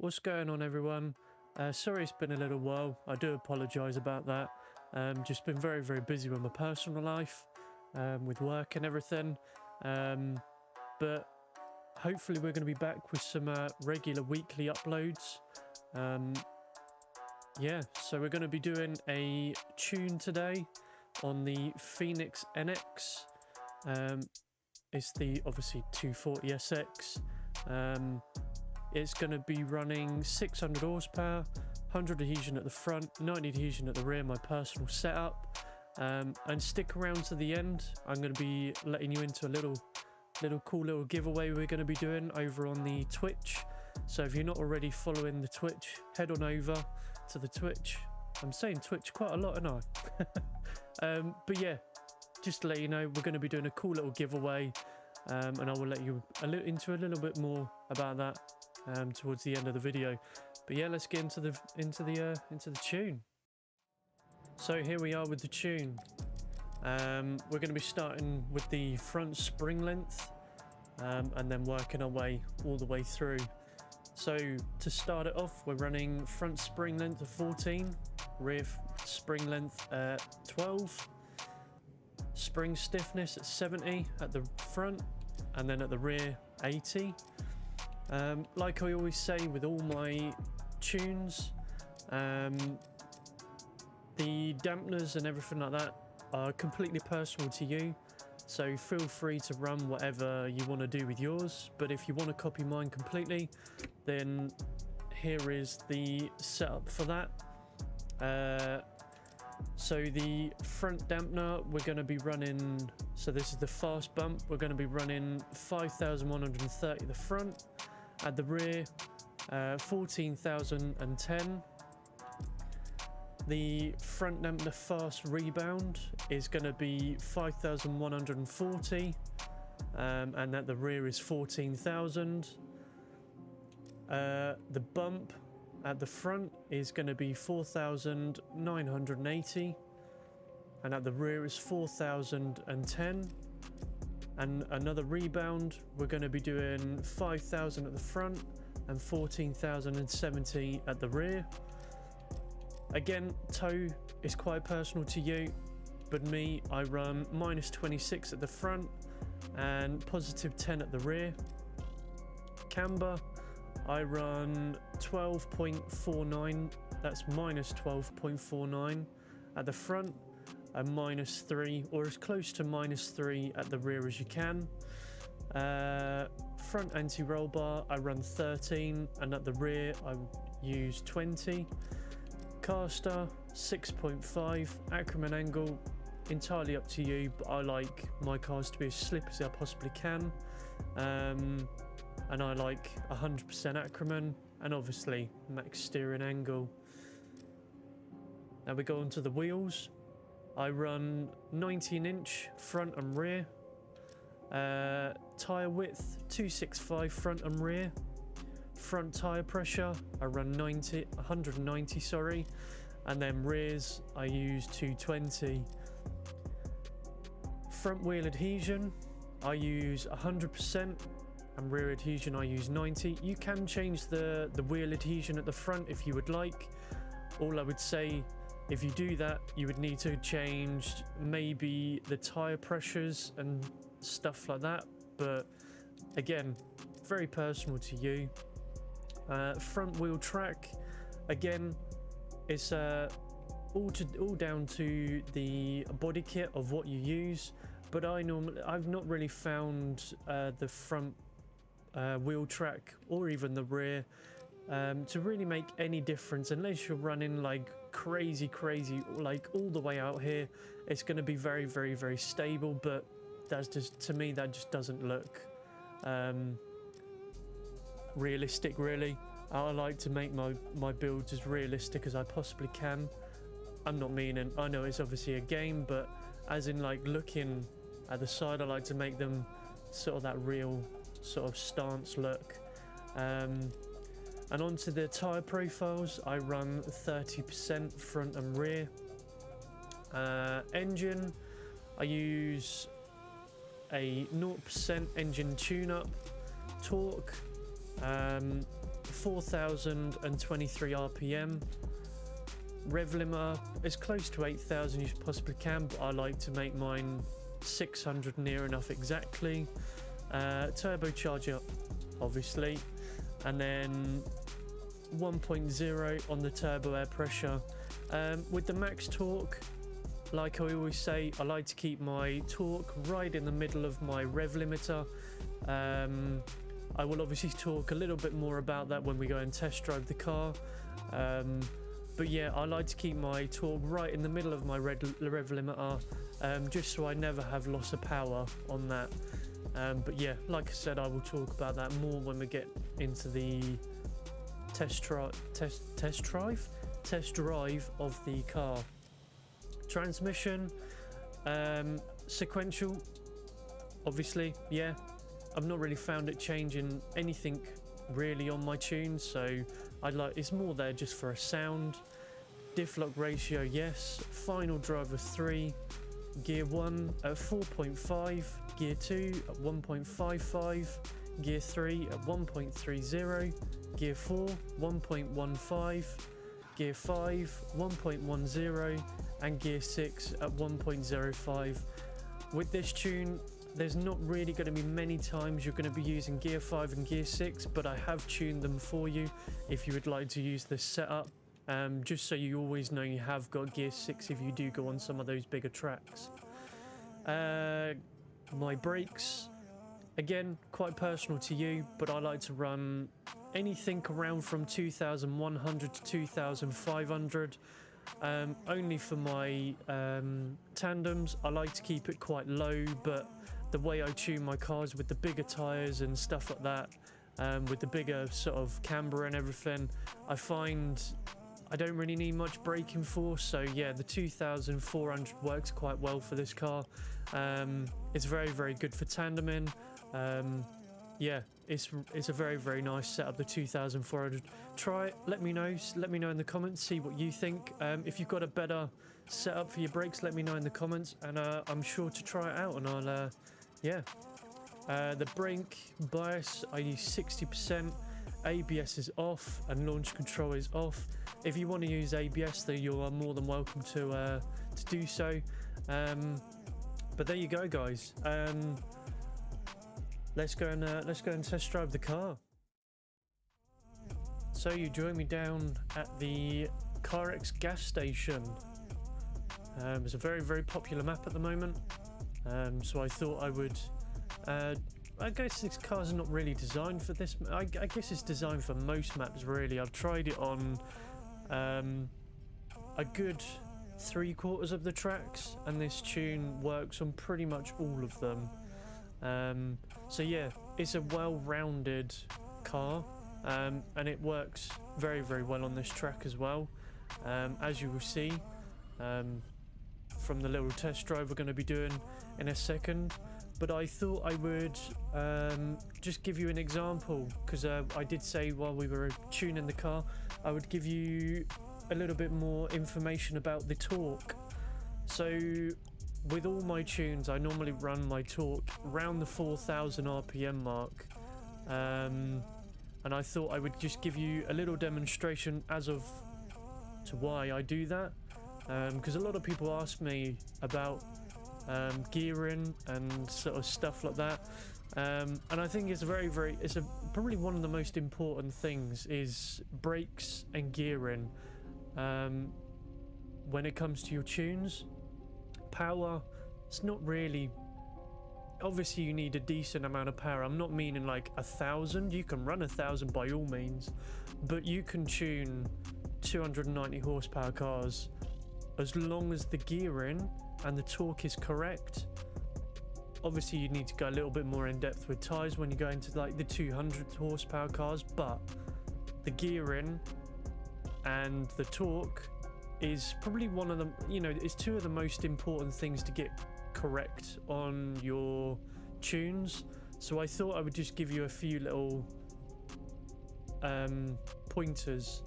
What's going on, everyone? Sorry it's been a little while. I do apologise about that. Just been very busy with my personal life, with work and everything. But hopefully we're going to be back with some regular weekly uploads. Yeah, so we're going to be doing a tune today on the Phoenix NX. It's the obviously 240SX. It's going to be running 600 horsepower, 100 adhesion at the front, 90 adhesion at the rear, my personal setup. And stick around to the end. I'm going to be letting you into a little cool little giveaway we're going to be doing over on the Twitch. So if you're not already following the Twitch, head on over to the Twitch. I'm saying Twitch quite a lot, aren't I? But yeah, just to let you know, we're going to be doing a cool little giveaway. And I will let you into a little bit more about that towards the end of the video. But yeah, let's get into the tune. So here we are with the tune. We're going to be starting with the front spring length, and then working our way all the way through. So to start it off, we're running front spring length of 14, rear spring length at 12, spring stiffness at 70 at the front, and then at the rear 80. Like I always say with all my tunes, the dampeners and everything like that are completely personal to you, so feel free to run whatever you want to do with yours. But if you want to copy mine completely, then here is the setup for that. So the front dampener, we're going to be running, so this is the fast bump, we're going to be running 5,130 at the front, at the rear 14,010. The front dampener fast rebound is going to be 5,140, and at the rear is 14,000. The bump at the front is going to be 4,980, and at the rear is 4,010. And another rebound, we're going to be doing 5,000 at the front and 14,070 at the rear. Again, toe is quite personal to you, but me, I run minus 26 at the front and positive 10 at the rear. Camber, I run 12.49, that's minus 12.49 at the front, and minus 3, or as close to minus 3 at the rear as you can. Front anti-roll bar, I run 13, and at the rear I use 20. Caster 6.5, Ackerman angle entirely up to you, but I like my cars to be as slick as I possibly can, and I like 100% Ackerman, and obviously max steering angle. Now we go on to the wheels. I run 19-inch front and rear, tyre width 265 front and rear. Front tyre pressure, I run 190, sorry, and then rears I use 220. Front wheel adhesion, I use 100%, and rear adhesion I use 90. You can change the wheel adhesion at the front if you would like. All I would say, if you do that, you would need to change maybe the tyre pressures and stuff like that, but again, very personal to you. Front wheel track, again, it's all down to the body kit of what you use, but I've not really found the front wheel track or even the rear to really make any difference unless you're running like crazy, like all the way out here. It's going to be very stable, but that's just, to me, that just doesn't look realistic, really. I like to make my builds as realistic as I possibly can. I'm not meaning, I know it's obviously a game, but as in like looking at the side, I like to make them sort of that real sort of stance look. And onto the tyre profiles, I run 30% front and rear. Engine, I use a 0% engine tune-up. Torque, 4,023 RPM. Rev limiter as close to 8,000 you possibly can, but I like to make mine 600 near enough exactly. Turbocharger, obviously, and then 1.0 on the turbo air pressure. With the max torque, like I always say, I like to keep my torque right in the middle of my rev limiter. I will obviously talk a little bit more about that when we go and test drive the car. But yeah, I like to keep my torque right in the middle of my rev limiter, just so I never have loss of power on that. But yeah, like I said, I will talk about that more when we get into the test drive of the car. Transmission, sequential, obviously, yeah. I've not really found it changing anything really on my tunes, so it's more there just for a sound. Diff lock ratio, yes. Final drive of 3. Gear 1 at 4.5. Gear 2 at 1.55. Gear 3 at 1.30. Gear 4 1.15. Gear 5 1.10. And gear 6 at 1.05. With this tune, there's not really going to be many times you're going to be using gear 5 and gear 6, but I have tuned them for you if you would like to use this setup, just so you always know you have got gear 6 if you do go on some of those bigger tracks. My brakes, again, quite personal to you, but I like to run anything around from 2,100 to 2,500. Only for my tandems, I like to keep it quite low, but the way I tune my cars with the bigger tyres and stuff like that, with the bigger sort of camber and everything, I find I don't really need much braking force. So yeah, the 2,400 works quite well for this car. It's very, very good for tandeming. Yeah, it's a very, very nice setup, the 2,400. Try it, let me know in the comments, see what you think. If you've got a better setup for your brakes, let me know in the comments, and I'm sure to try it out, and I'll yeah. The brake bias, I use 60%. ABS is off and launch control is off. If you want to use ABS, then you are more than welcome to do so. But there you go, guys. Let's go and test drive the car. So you join me down at the CarX gas station. It's a very, very popular map at the moment. So I thought I would. I guess this car's not really designed for this. I guess it's designed for most maps, really. I've tried it on a good 3/4 of the tracks, and this tune works on pretty much all of them. So yeah, it's a well-rounded car, and it works very, very well on this track as well, as you will see from the little test drive we're going to be doing in a second. But I thought I would just give you an example, because I did say while we were tuning the car I would give you a little bit more information about the torque. So with all my tunes, I normally run my torque around the 4,000 RPM mark, and I thought I would just give you a little demonstration as of to why I do that, because a lot of people ask me about gearing and sort of stuff like that, and I think it's probably one of the most important things is brakes and gearing when it comes to your tunes. Power, it's not really, obviously you need a decent amount of power. I'm not meaning like 1,000. You can run 1,000 by all means, but you can tune 290 horsepower cars as long as the gearing and the torque is correct. Obviously you need to go a little bit more in depth with tyres when you go into like the 200 horsepower cars, but the gearing and the torque is probably one of them, it's two of the most important things to get correct on your tunes. So I thought I would just give you a few little pointers,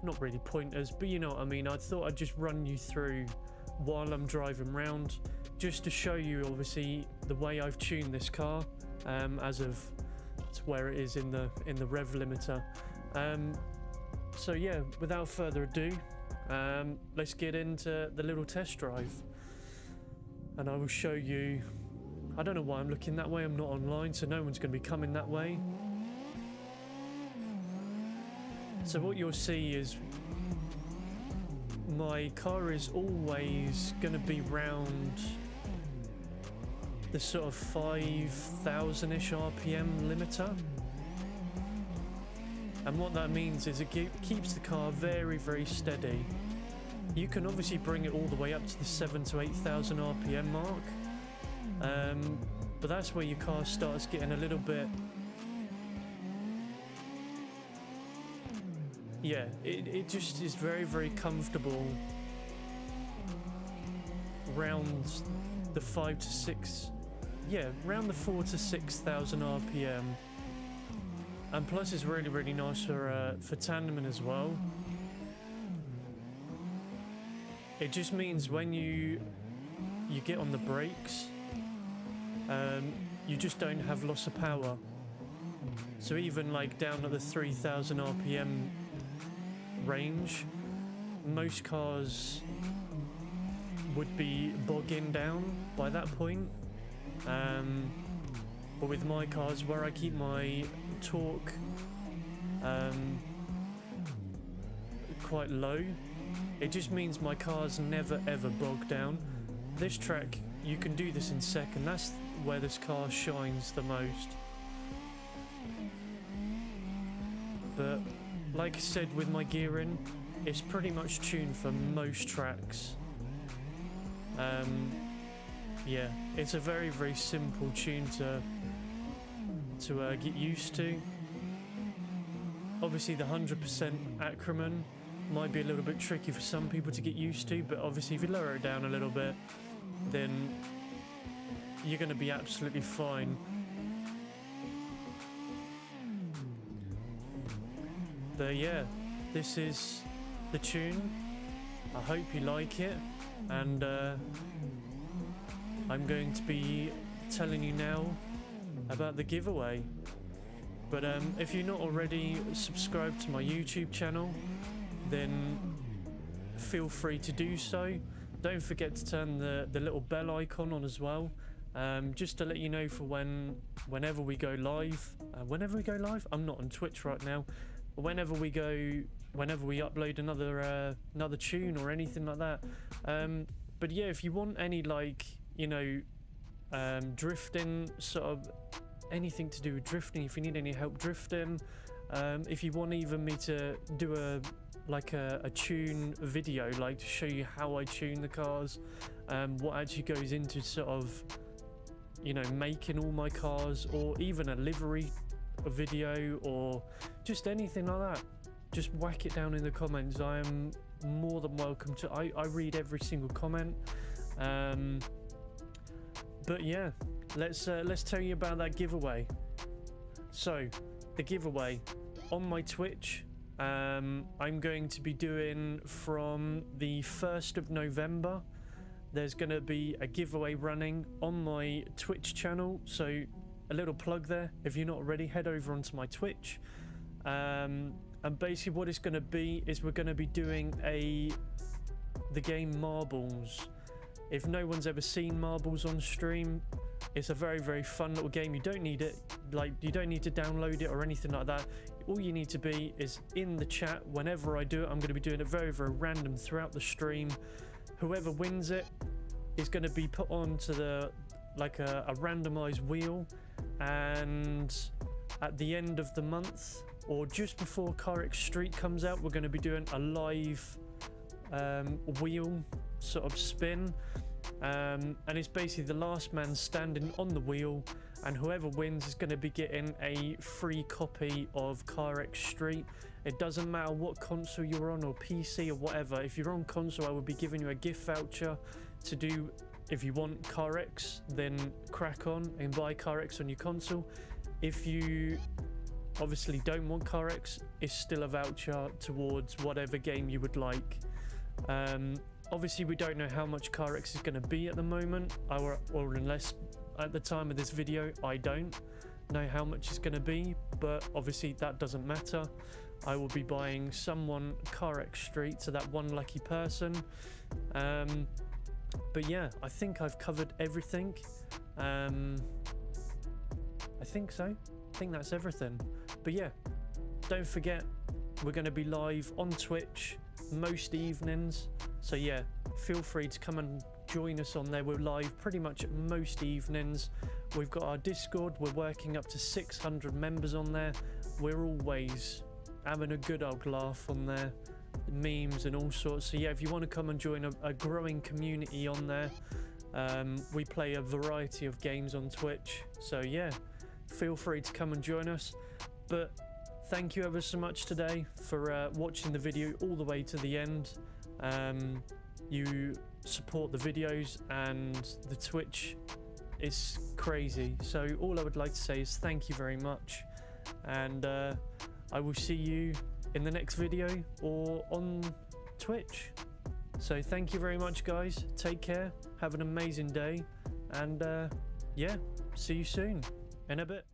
not really pointers, but you know what I mean. I thought I'd just run you through while I'm driving around, just to show you obviously the way I've tuned this car as of to where it is in the rev limiter. So yeah, without further ado, let's get into the little test drive, and I will show you. I don't know why I'm looking that way. I'm not online, so no one's going to be coming that way. So what you'll see is my car is always going to be round the sort of 5,000-ish RPM limiter. And what that means is it keeps the car very, very steady. You can obviously bring it all the way up to the 7,000 to 8,000 RPM mark. But that's where your car starts getting a little bit... Yeah, it just is very, very comfortable around the 5 to 6... Yeah, around the 4,000 to 6,000 RPM. And plus it's really, really nice for tandeming as well. It just means when you get on the brakes, you just don't have loss of power. So even like down at the 3,000 RPM range, most cars would be bogging down by that point. But with my cars, where I keep my torque quite low, it just means my cars never ever bog down. This track, you can do this in second. That's where this car shines the most. But like I said, with my gearing, it's pretty much tuned for most tracks. Yeah, it's a very, very simple tune to get used to. Obviously the 100% Ackerman might be a little bit tricky for some people to get used to, but obviously if you lower it down a little bit, then you're going to be absolutely fine. But yeah, this is the tune. I hope you like it, and I'm going to be telling you now about the giveaway. But if you're not already subscribed to my YouTube channel, then feel free to do so. Don't forget to turn the little bell icon on as well, just to let you know for whenever we go live. I'm not on Twitch right now, but whenever we upload another tune or anything like that. But yeah, if you want any, like, you know, drifting, sort of anything to do with drifting, if you need any help drifting, if you want even me to do a tune video, like to show you how I tune the cars, what actually goes into sort of, you know, making all my cars, or even a livery video, or just anything like that, just whack it down in the comments. I am more than welcome to. I read every single comment. But yeah, let's tell you about that giveaway. So the giveaway on my Twitch, I'm going to be doing from the 1st of November. There's going to be a giveaway running on my Twitch channel, so a little plug there. If you're not already, head over onto my Twitch. And basically what it's going to be is we're going to be doing the game Marbles. If no one's ever seen Marbles on stream, it's a very, very fun little game. You don't need it, like, you don't need to download it or anything like that. All you need to be is in the chat. Whenever I do it, I'm going to be doing it very, very random throughout the stream. Whoever wins it is going to be put onto a randomized wheel, and at the end of the month, or just before CarX Street comes out, we're going to be doing a live wheel sort of spin, and it's basically the last man standing on the wheel, and whoever wins is going to be getting a free copy of CarX Street. It doesn't matter what console you're on, or PC or whatever. If you're on console, I will be giving you a gift voucher to do. If you want CarX, then crack on and buy CarX on your console. If you obviously don't want CarX, it's still a voucher towards whatever game you would like. Obviously we don't know how much CarX is going to be at the moment, or unless at the time of this video I don't know how much it's going to be, but obviously that doesn't matter. I will be buying someone CarX Street, so that one lucky person. But yeah, I think I've covered everything. I think so. I think that's everything. But yeah, don't forget, we're going to be live on Twitch most evenings. So yeah, feel free to come and join us on there. We're live pretty much most evenings. We've got our Discord. We're working up to 600 members on there. We're always having a good old laugh on there, memes and all sorts. So yeah, if you want to come and join a growing community on there, we play a variety of games on Twitch. So yeah, feel free to come and join us. But thank you ever so much today for watching the video all the way to the end. You support the videos, and the Twitch is crazy. So all I would like to say is thank you very much, and I will see you in the next video or on Twitch. So thank you very much, guys. Take care, have an amazing day, and yeah, see you soon in a bit.